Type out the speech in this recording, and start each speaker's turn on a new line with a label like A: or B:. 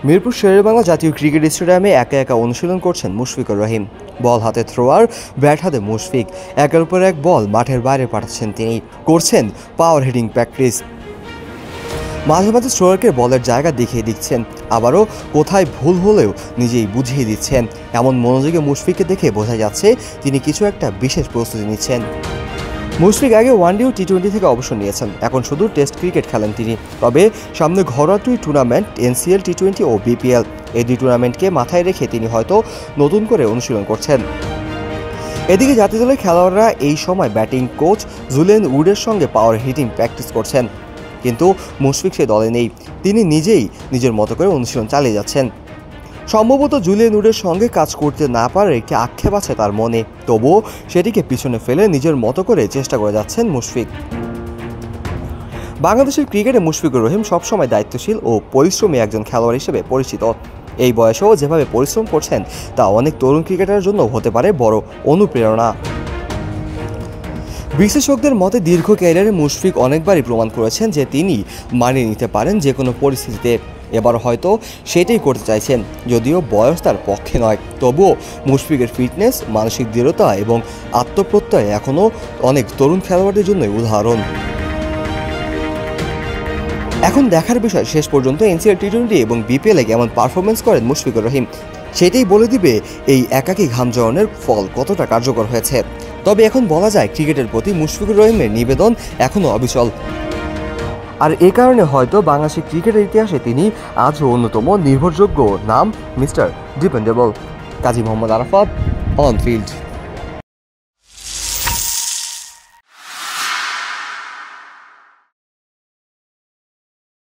A: মিরপুর শেরেবাংলা জাতীয় ক্রিকেট স্টেডিয়ামে একা একা অনুশীলন করছেন মুশফিকুর রহিম। বল হাতে থ্রোয়ার, ব্যাট হাতে মুশফিক, একের পর এক বল মাঠের বাইরে পাঠাচ্ছেন তিনি। করছেন পাওয়ার হিটিং প্র্যাকটিস। মাঝে মাঝে স্ট্রোয়ারকে বলের জায়গা দেখিয়ে দিচ্ছেন, আবারও কোথায় ভুল হলেও নিজেই বুঝিয়ে দিচ্ছেন। এমন মনোযোগে মুশফিককে দেখে বোঝা যাচ্ছে তিনি কিছু একটা বিশেষ প্রস্তুতি নিচ্ছেন। মুশফিক আগে ওয়ানডে ও টি-20 থেকে অবসর নিয়েছেন, এখন শুধু টেস্ট ক্রিকেট খেলেন তিনি। তবে সামনে ঘরোয়া দুই টুর্নামেন্ট এনসিএল, টি-20 ও বিপিএল, এই দুই টুর্নামেন্টকে মাথায় রেখে তিনি হয়তো নতুন করে অনুশীলন করছেন। এদিকে জাতীয় দলের খেলোয়াড়রা এই সময় ব্যাটিং কোচ জুলিয়ান উডের সঙ্গে পাওয়ার হিটিং প্র্যাকটিস করছেন, কিন্তু মুশফিক সে দলে নেই। তিনি নিজেই নিজের মতো করে অনুশীলন চালিয়ে যাচ্ছেন। সম্ভবত জুলিয়ান উডের সঙ্গে কাজ করতে না পারার একটি আক্ষেপ আছে তার মনে, তবুও সেটিকে পিছনে ফেলে নিজের মতো করে চেষ্টা করে যাচ্ছেন মুশফিক। বাংলাদেশের ক্রিকেটে মুশফিকুর রহিম সবসময় দায়িত্বশীল ও পরিশ্রমী একজন খেলোয়াড় হিসেবে পরিচিত। এই বয়সেও যেভাবে পরিশ্রম করছেন তা অনেক তরুণ ক্রিকেটারের জন্য হতে পারে বড় অনুপ্রেরণা। বিশেষজ্ঞদের মতে দীর্ঘ ক্যারিয়ারে মুশফিক অনেকবারই প্রমাণ করেছেন যে তিনি মানিয়ে নিতে পারেন যে কোনো পরিস্থিতিতে। এবার হয়তো সেটাই করতে চাইছেন, যদিও বয়স তার পক্ষে নয়। তবুও মুশফিকের ফিটনেস, মানসিক দৃঢ়তা এবং আত্মপ্রত্যয় এখনও অনেক তরুণ খেলোয়াড়দের জন্যই উদাহরণ। এখন দেখার বিষয় শেষ পর্যন্ত এনসিএল, টি-20 এবং বিপিএলে কেমন পারফরমেন্স করেন মুশফিকুর রহিম। সেটাই বলে দিবে এই একাকী ঘাম জড়ানোর ফল কতটা কার্যকর হয়েছে। তবে এখন বলা যায় ক্রিকেটের প্রতি মুশফিকুর রহিমের নিবেদন এখনও অবিচল। আর এ কারণে হয়তো বাংলাদেশের ক্রিকেটের ইতিহাসে তিনি আজও অন্যতম নির্ভরযোগ্য নাম, mister dependable. Kazi Mohammad Arafat, on field.